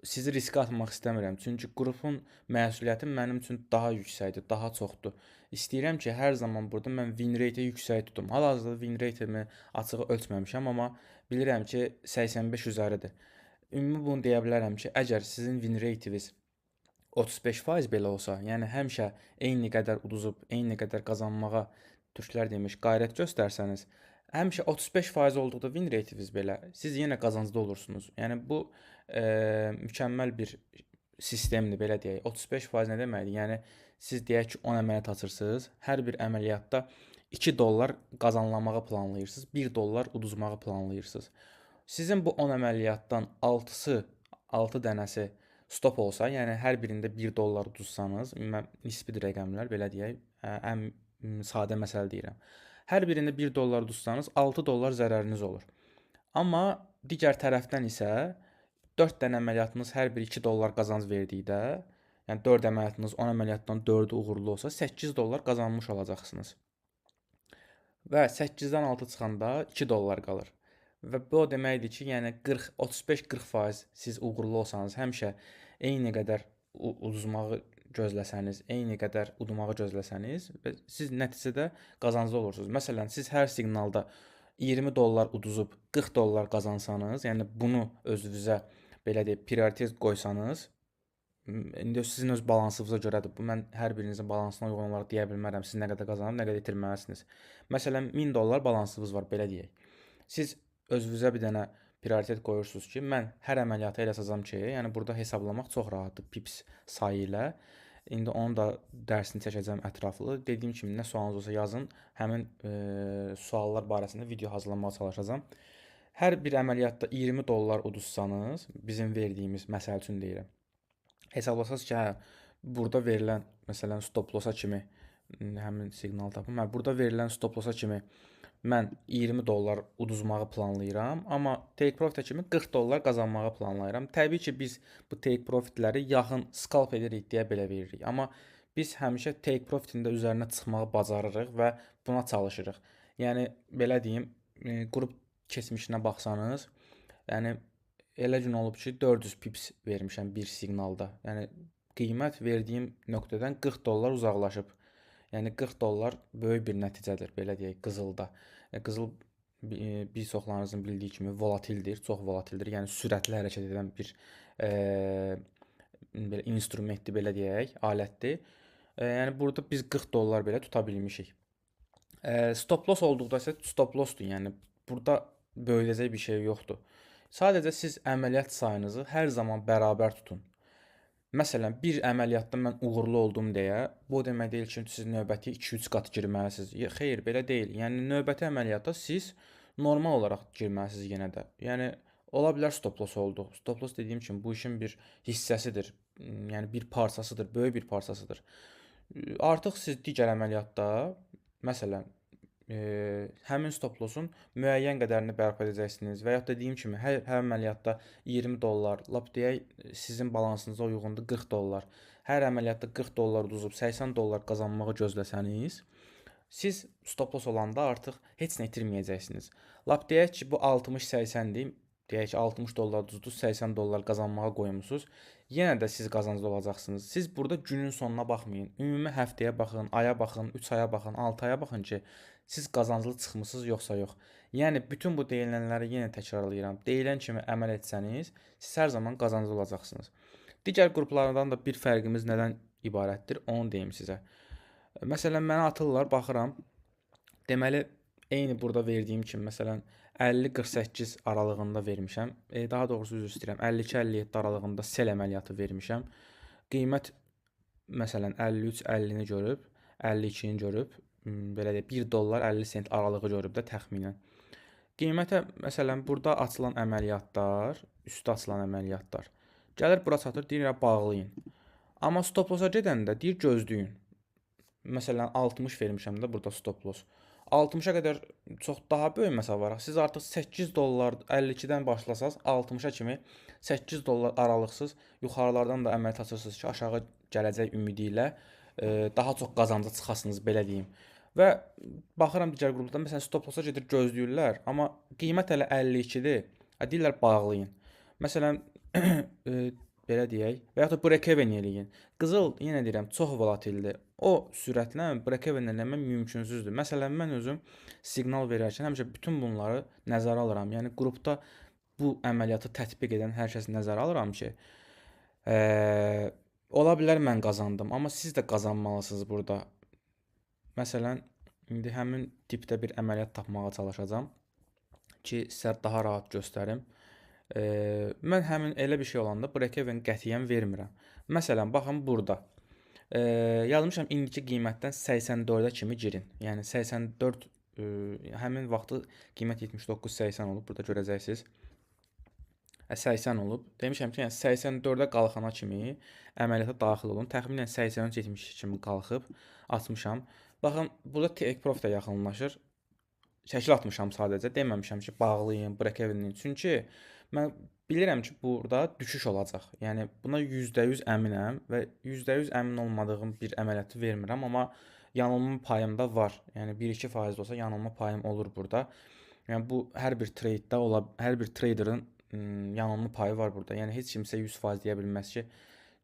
sizi riskə atmaq istəmirəm. Çünki qrupun məsuliyyəti mənim üçün daha yüksəkdir, daha çoxdur. İstəyirəm ki, hər zaman burada mən win rate-i yüksək tutum. Hal-hazırda win rate-imi açığı ölçməmişəm, amma bilirəm ki, 85 üzəridir. Ümumi bunu deyə bilərəm ki, əgər sizin win rate-iniz 35% belə olsa, yəni həmişə eyni qədər uduzub, eyni qədər qazanmağa türklər demiş, qayrət göstərsəniz, həmişə 35% olduqda win rate-iniz belə, siz yenə qazancda olursunuz. Yəni bu mükəmməl bir sistemdir, belə deyək. 35% nə deməkdir? Yəni siz deyək ki, 10 əməliyyat açırsınız, hər bir əməliyyatda 2 dollar qazanlamağı planlayırsınız, 1 dollar uduzmağı planlayırsınız. Sizin bu 10 əməliyyatdan 6 dənəsi stop olsa, yəni hər birində 1 dollar uduzsanız, nisbi rəqəmlər belə deyək, ən sadə məsələ deyirəm. Hər birində 1 dollar uduzsanız 6 dollar zərəriniz olur. Amma digər tərəfdən isə 4 dənə əməliyyatınız hər biri 2 dollar qazanc verdikdə, yəni 4 əməliyyatınız 10 əməliyyatdan 4-ü uğurlu olsa 8 dollar qazanmış olacaqsınız. Və 8-dən 6 çıxanda 2 dollar qalır. Və bu o deməkdir ki, yəni 35-40% siz uğurlu olsanız, həmişə eyni qədər uduzmağı gözləsəniz, eyni qədər udmağı gözləsəniz, siz nəticədə qazanclı olursunuz. Məsələn, siz hər siqnalda 20 dollar uduzub 40 dollar qazansanız, yəni bunu özünüzə belə deyək, prioritet qoysanız, indi sizin öz balansınıza görədir. Bu mən hər birinizin balansına uyğun olaraq deyə bilmərəm. Siz nə qədər qazanıb, nə qədər itirməlisiniz. Məsələn, 1000 dollar balansınız var, belə deyək. Siz özünüzə bir dənə prioritet qoyursunuz ki, mən hər əməliyyatı elə sazacam ki, yəni burada hesablamaq çox rahatdır pips sayı ilə. İndi onun da dərsini çəkəcəm ətraflı. Dediyim kimi, nə sualınız olsa yazın. Həmin suallar barəsində video hazırlamağa çalışacağam. Hər bir əməliyyatda 20 dollar uduzsanız, bizim verdiyimiz məsəl üçün deyirəm. Hesablasaz ki, burada verilən, məsələn, stop lossa kimi həmin siqnal tapım. Burada verilən stop lossa kimi mən 20 dollar uduzmağı planlayıram, amma take profit kimi 40 dollar qazanmağı planlayıram. Təbii ki, biz bu take profitləri yaxın scalp edirik deyə belə veririk. Amma biz həmişə take profitin də üzərinə çıxmağı bacarırıq və buna çalışırıq. Yəni belə deyim, qrup keçmişinə baxsanız, yəni elə gün olub ki, 400 pips vermişəm bir siqnalda. Yəni qiymət verdiyim nöqtədən 40 dollar uzaqlaşıb. Yəni 40 dollar böyük bir nəticədir, belə deyək, qızılda. Qızıl bir çoxlarınızın bildiyi kimi volatildir, çox volatildir. Yəni sürətli hərəkət edən bir eee, belə instrumentdir, belə deyək, alətdir. Yəni burada biz 40 dollar belə tuta bilmişik. Stop loss olduqda isə stop lossdur. Yəni burada böyüdəcək bir şey yoxdur. Sadəcə siz əməliyyat sayınızı hər zaman bərabər tutun. Məsələn, bir əməliyyatda mən uğurlu oldum deyə, bu o demək deyil ki, siz növbəti 2-3 qat girməlisiniz. Xeyr, belə deyil. Yəni növbəti əməliyyata siz normal olaraq girməlisiniz yenə də. Yəni ola bilər stop loss oldu. Stop loss dediyim kimi bu işin bir hissəsidir. Yəni bir parçasıdır, böyük bir parçasıdır. Artıq siz digər əməliyyatda, məsələn, həmin stop lossun müəyyən qədərini bərpa edəcəksiniz və ya dediyim kimi hər əməliyyatda 20 dollar, lap deyək sizin balansınıza uyğundur 40 dollar. Hər əməliyyatda 40 dollar uduzub 80 dollar qazanmağı gözləsəniz, siz stop loss olanda artıq heç nə itirməyəcəksiniz. Lap deyək ki, bu 60-80-dir. Deyək ki, 60 dollar uduzdunuz, 80 dollar qazanmağa qoymusunuz. Yenə də siz qazanclı olacaqsınız. Siz burada günün sonuna baxmayın. Ümumi həftəyə baxın, aya baxın, 3 aya baxın, 6 aya baxın ki, siz qazanclı çıxmısınız yoxsa yox. Yəni bütün bu deyilənləri yenə təkrarlayıram. Deyilən kimi əməl etsəniz, siz hər zaman qazanclı olacaqsınız. Digər qruplardan da bir fərqimiz nədən ibarətdir, onu deyim sizə. Məsələn, mənə atırlar, baxıram. Deməli, eyni burada verdiyim kimi, məsələn, 50-48 aralığında vermişəm. Daha doğrusu üzr istəyirəm, 52-57 aralığında sell əməliyyatı vermişəm. Qiymət məsələn 53-50-ni görüb, 52-ni görüb, belə deyək 1 dollar 50 sent aralığı görüb də təxminən. Qiymətə məsələn burada açılan əməliyyatlar, üstə açılan əməliyyatlar. Gəlir bura çatır, deyir bağlayın. Amma stop loss-a gedəndə deyir gözləyin. Məsələn 60 vermişəm də burada stop loss. 60-a qədər çox daha böyük məsələ var. Siz artıq 8 dollar 52-dən başlasanız 60-a kimi 8 dollar aralıqsız yuxarılardan da əməliyyat açırsınız ki, aşağı gələcək ümidi ilə daha çox qazanca çıxasınız, belə deyim. Və baxıram digər qrupda məsələn stop loss-a gedir gözləyirlər, amma qiymət hələ 52-dir. Deyirlər bağlayın. Məsələn belə deyək, və ya da break-even eləyin. Qızıl yenə deyirəm çox volatildir. O sürətlə break-even eləmək mümkünsüzdür. Məsələn, mən özüm siqnal verərkən həmişə bütün bunları nəzərə alıram. Yəni qrupda bu əməliyyatı tətbiq edən hər kəs nəzərə alıram ki, ola bilər mən qazandım, amma siz də qazanmalısınız burada. Məsələn, indi həmin tipdə bir əməliyyat tapmağa çalışacağam ki, sizə daha rahat göstərim. Mən həmin elə bir şey olanda break-even qətiyyən vermirəm. Məsələn, baxın burada. Yazmışam indiki qiymətdən 84-ə kimi girin. Yəni 84 həmin vaxtı qiymət 79-80 olub, burada görəcəksiniz. 80 olub. Demişəm ki, yəni 84-ə qalxana kimi əməliyyata daxil olun. Təxminən 83-72 kimi qalxıb açmışam. Baxın, burada take profit də yaxınlaşır. Şəkil atmışam sadəcə. Deməmişəm ki, bağlayın, break-evenin. Çünki mən bilirəm ki, burada düşüş olacaq. Yəni buna %100 əminəm və %100 əmin olmadığım bir əməliyyatı vermirəm, amma yanılma payım da var. Yəni 1-2% də olsa yanılma payım olur burada. Yəni bu hər bir trade-də hər bir traderin yanılma payı var burada. Yəni heç kimsə 100% deyə bilməz ki,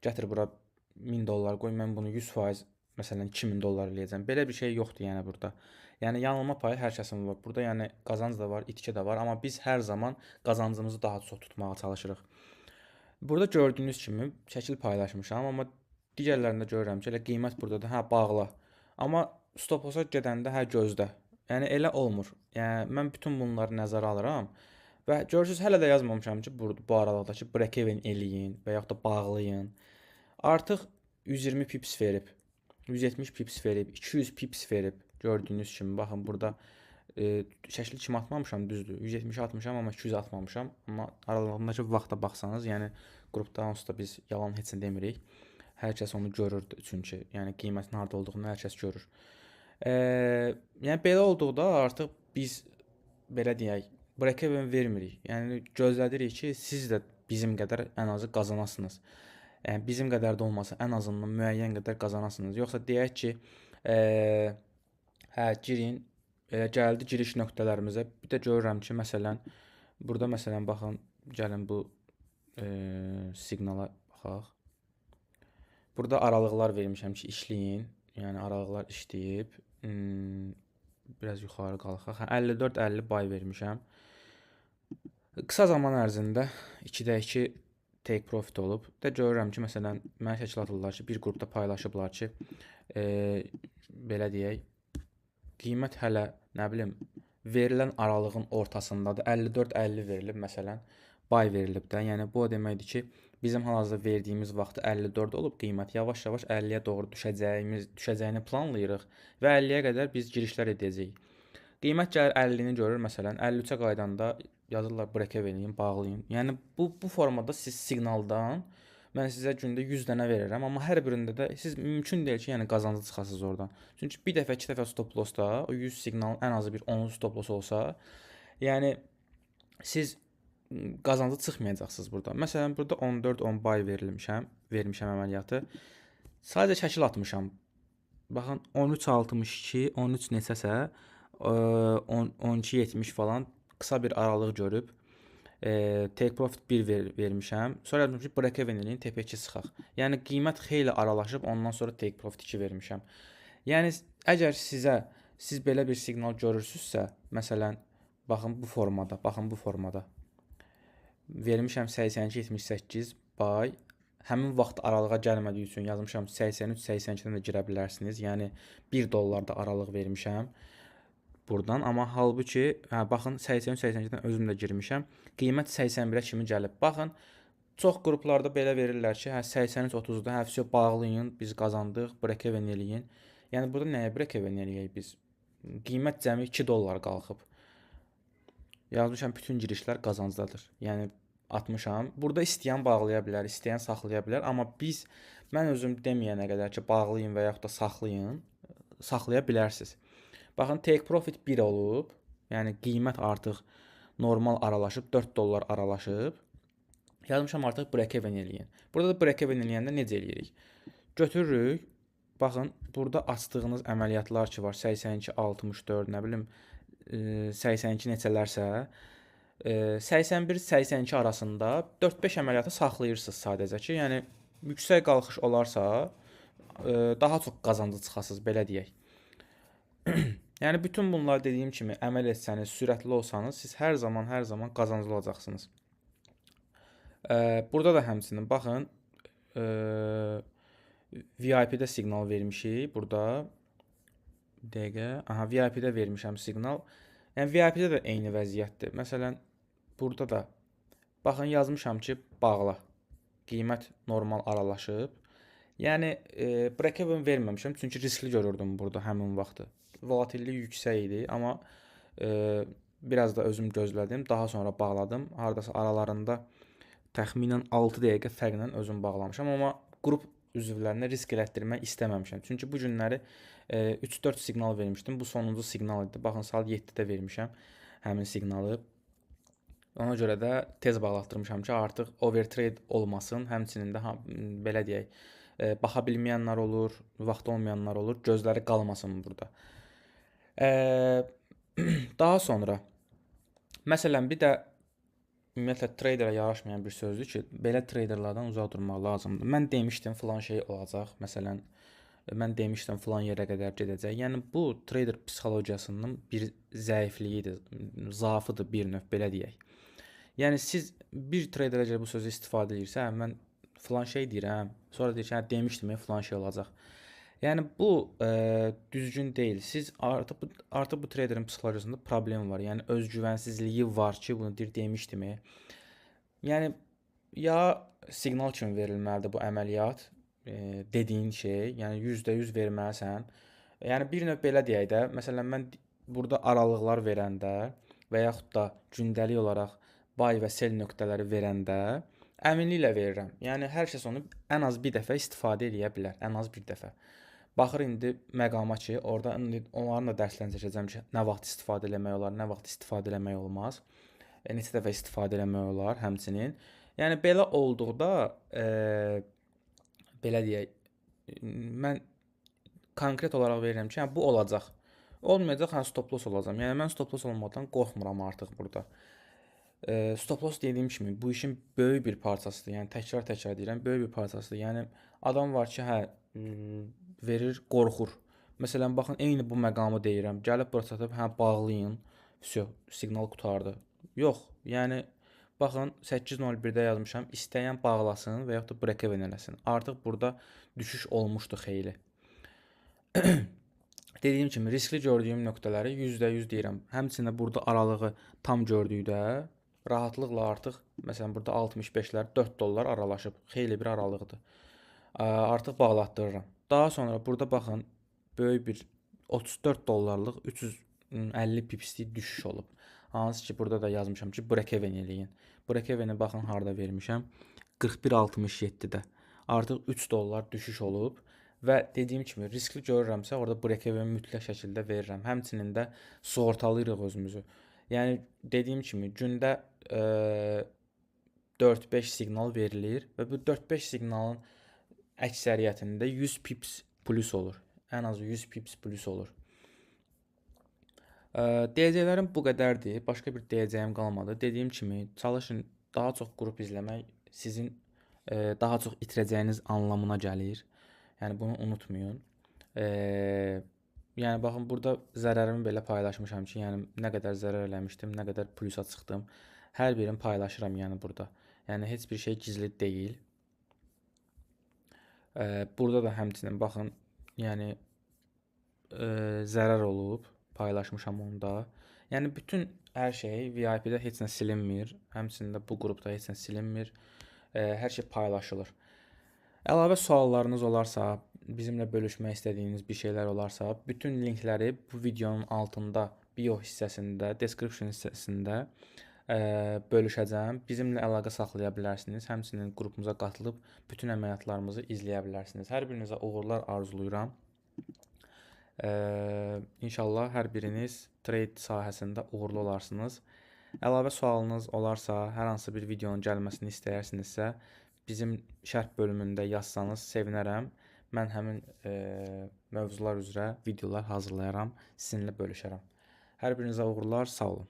gətir bura 1000 dollar qoy, mən bunu 100% məsələn 2000 dollar eləyəcəm. Belə bir şey yoxdur yəni burada. Yəni yanılma payı hər kəsin var. Burada yəni qazanc da var, itki də var, amma biz hər zaman qazancımızı daha çox tutmağa çalışırıq. Burada gördüyünüz kimi şəkil paylaşmışam, amma digərlərində görürəm ki, elə qiymət burdadır, hə bağla. Amma stop loss-a gedəndə hə gözlə. Yəni elə olmur. Yəni mən bütün bunları nəzərə alıram və görürsüz hələ də yazmamışam ki, bu aralıqdakı break-even eləyin və yaxud da bağlayın. Artıq 120 pips verib, 170 pips verib, 200 pips verib. Gördüyünüz kimi baxın burada şəkli kimi atmamışam, düzdür. 170 atmışam, amma 200 atmamışam. Amma aralığındakı vaxta baxsanız, yəni qrupda onsuz da biz yalan heç nə demirik. Hər kəs onu görür çünki, yəni qiymətin harda olduğunu hər kəs görür. Yəni belə olduqda artıq biz belə deyək, break-even vermirik. Yəni gözlədirik ki, siz də bizim qədər ən azı qazanasınız. Yəni bizim qədər də olmasa, ən azından müəyyən qədər qazanasınız. Yoxsa deyək ki, hə, girin. Gəldi giriş nöqtələrimizə. Bir də görürəm ki, məsələn, burada məsələn baxın, gəlin bu siqnala baxaq. Burada aralıqlar vermişəm ki, işləyin. Yəni aralıqlar işləyib. biraz yuxarı qalxaq. Hə, 54-50 buy vermişəm. Qısa zaman ərzində 2-də 2 take profit olub. Da görürəm ki, məsələn, mənə şəkil atırlar ki, bir qrupda paylaşıblar ki, belə deyək, qiymət hələ, nə bilim, verilən aralığın ortasındadır. 54-50 verilib məsələn, buy verilib də. Yəni bu o deməkdir ki, bizim hal-hazırda verdiyimiz vaxtı 54 olub qiymət. Yavaş-yavaş 50-yə doğru düşəcəyini planlayırıq və 50-yə qədər biz girişlər edəcəyik. Qiymət gəlir 50-ni görür məsələn, 53-ə qaydanda yazırlar break eləyin, bağlayın. Yəni bu formada siz siqnaldan mən sizə gündə 100 dənə verirəm, amma hər birində də siz mümkün deyil ki, yəni qazancı çıxasınız oradan. Çünki bir dəfə, iki dəfə stop lossda o 100 siqnalın ən azı bir 10 stop loss olsa, yəni siz qazancı çıxmayacaqsınız burada. Məsələn, burada 14-10 buy vermişəm əməliyyatı. Sadəcə şəkil atmışam. Baxın 13.62, 13 neçəsə 12.70 falan qısa bir aralıq görüb take profit 1 vermişəm. Sonra yazmışam ki, break even eləyin, TP2 çıxaq. Yəni qiymət xeyli aralaşıb, ondan sonra take profit 2 vermişəm. Yəni əgər siz belə bir siqnal görürsünüzsə, məsələn, baxın bu formada. Vermişəm 82.78 buy. Həmin vaxt aralığa gəlmədiyi üçün yazmışam 83-82-dən də girə bilərsiniz. Yəni 1 dollar da aralıq vermişəm buradan. Amma halbuki, baxın 83-82-dən özüm də girmişəm. Qiymət 81-ə kimi gəlib. Baxın, çox qruplarda belə verirlər ki, 83-30-da həvsiyo bağlayın, biz qazandıq, break even eləyin. Yəni burada nəyə break even eləyək biz? Qiymət cəmi 2 dollar qalxıb. Yazmışam bütün girişlər qazancdadır. Yəni atmışam. Burada istəyən bağlaya bilər, istəyən saxlaya bilər, amma mən özüm deməyənə qədər ki, bağlayın və yaxud da saxlayın, saxlaya bilərsiniz. Baxın, take profit 1 olub. Yəni qiymət artıq normal aralaşıb, 4 dollar aralaşıb. Yazmışam artıq break even eləyin. Burada da break even eləyəndə necə eləyirik? Götürürük. Baxın, burada açdığınız əməliyyatlar ki var, 82, 64, nə bilim 82 neçələrsə 81-82 arasında 4-5 əməliyyatı saxlayırsınız sadəcə ki, yəni yüksək qalxış olarsa daha çox qazancı çıxasınız, belə deyək. Yəni bütün bunlar dediyim kimi əməl etsəniz, sürətli olsanız, siz hər zaman qazanclı olacaqsınız. Burada da həmçinin baxın, VIP-də siqnal vermişik. Burada VIP-də vermişəm siqnal. Yəni VIP-də də eyni vəziyyətdir. Məsələn, burada da baxın yazmışam ki, bağla. Qiymət normal aralaşıb. Yəni break even verməmişəm, çünki riskli görürdüm burada həmin vaxtı. Volatillik yüksək idi, amma biraz da özüm gözlədim, daha sonra bağladım. Hardasa aralarında təxminən 6 dəqiqə fərqlə özüm bağlamışam, amma qrup üzvlərinə risk elətdirmək istəməmişəm. Çünki bu günləri 3-4 siqnal vermişdim. Bu sonuncu siqnal idi. Baxın, saat 7-də vermişəm həmin siqnalı. Ona görə də tez bağlatdırmışam ki, artıq overtrade olmasın. Həmçinin də belə deyək, baxa bilməyənlər olur, vaxt olmayanlar olur. Gözləri qalmasın burada. Daha sonra məsələn, bir də ümumiyyətlə traderə yaraşmayan bir sözdür ki, belə traderlardan uzaq durmaq lazımdır. Mən demişdim filan şey olacaq. Məsələn, mən demişdim filan yerə qədər gedəcək. Yəni bu trader psixologiyasının bir zəifliyidir, zaafıdır bir növ, belə deyək. Yəni siz bir traderə görə bu sözü istifadə edirsə, mən filan şey deyirəm, sonra deyir ki, demişdim filan şey olacaq. Yəni bu düzgün deyil. Siz artıq bu traderin psixologiyasında problem var. Yəni özgüvənsizliyi var ki, bunu demişdim. Yəni ya siqnal kimi verilməlidir bu əməliyyat, dediyin şey, yəni %100 verməlisən. Yəni bir növ belə deyək də, məsələn mən burada aralıqlar verəndə və yaxud da gündəlik olaraq buy və sell nöqtələri verəndə əminliklə verirəm. Yəni hər kəs onu ən az bir dəfə istifadə edə bilər, ən az bir dəfə. Baxır indi məqama ki, orada onların da dərslərini çəkəcəm ki, nə vaxt istifadə eləmək olar, nə vaxt istifadə eləmək olmaz. Neçə dəfə istifadə eləmək olar həmçinin. Yəni belə olduqda belə deyək, mən konkret olaraq verirəm ki, bu olacaq. Olmayacaq, stop loss olacam. Yəni mən stop loss olmadan qorxmuram artıq burada. Stop loss dediyim kimi bu işin böyük bir parçasıdır. Yəni təkrar deyirəm, böyük bir parçasıdır. Yəni adam var ki, verir, qorxur. Məsələn, baxın, eyni bu məqamı deyirəm. Gəlib bura çatıb, hə, bağlayın. Vsyo, siqnal qurtardı. Yox, yəni baxın 8:01-də yazmışam. İstəyən bağlasın və yaxud da break even eləsin. Artıq burada düşüş olmuşdu xeyli. Dediyim kimi riskli gördüyüm nöqtələri %100 deyirəm. Həmçinin burada aralığı tam gördükdə rahatlıqla artıq məsələn burada 65-lər $4 aralaşıb. Xeyli bir aralıqdır. Artıq bağlatdırıram. Daha sonra burada baxın böyük bir $34-lıq 350 pipslik düşüş olub. Hansı ki burada da yazmışam ki break even eləyin. Break eveni baxın harda vermişəm. 41.67-də. Artıq $3 düşüş olub. Və dediyim kimi riskli görürəmsə orada break even mütləq şəkildə verirəm. Həmçinin də sığortalayırıq özümüzü. Yəni dediyim kimi gündə 4-5 siqnal verilir və bu 4-5 siqnalın əksəriyyətində 100 pips plus olur. Ən azı 100 pips plus olur. Deyəcəklərim bu qədərdir. Başqa bir deyəcəyim qalmadı. Dediyim kimi çalışın daha çox qrup izləmək sizin daha çox itirəcəyiniz anlamına gəlir. Yəni bunu unutmayın. Yəni baxın burada zərərimi belə paylaşmışam ki, yəni nə qədər zərər eləmişdim, nə qədər plusa çıxdım. Hər birini paylaşıram yəni burada. Yəni heç bir şey gizli deyil. Burada da həmçinin baxın, yəni zərər olub, paylaşmışam onu da. Yəni bütün hər şey VIP-də heç nə silinmir, həmçinin də bu qrupda heç nə silinmir. Hər şey paylaşılır. Əlavə suallarınız olarsa, bizimlə bölüşmək istədiyiniz bir şeylər olarsa, bütün linkləri bu videonun altında, bio hissəsində, description hissəsində bölüşəcəm. Bizimlə əlaqə saxlaya bilərsiniz. Həmçinin qrupumuza qatılıb bütün əməliyyatlarımızı izləyə bilərsiniz. Hər birinizə uğurlar arzulayıram. İnşallah hər biriniz trade sahəsində uğurlu olarsınız. Əlavə sualınız olarsa, hər hansı bir videonun gəlməsini istəyərsinizsə, bizim şərh bölümündə yazsanız sevinərəm. Mən həmin mövzular üzrə videolar hazırlayaram, sizinlə bölüşərəm. Hər birinizə uğurlar, sağ olun.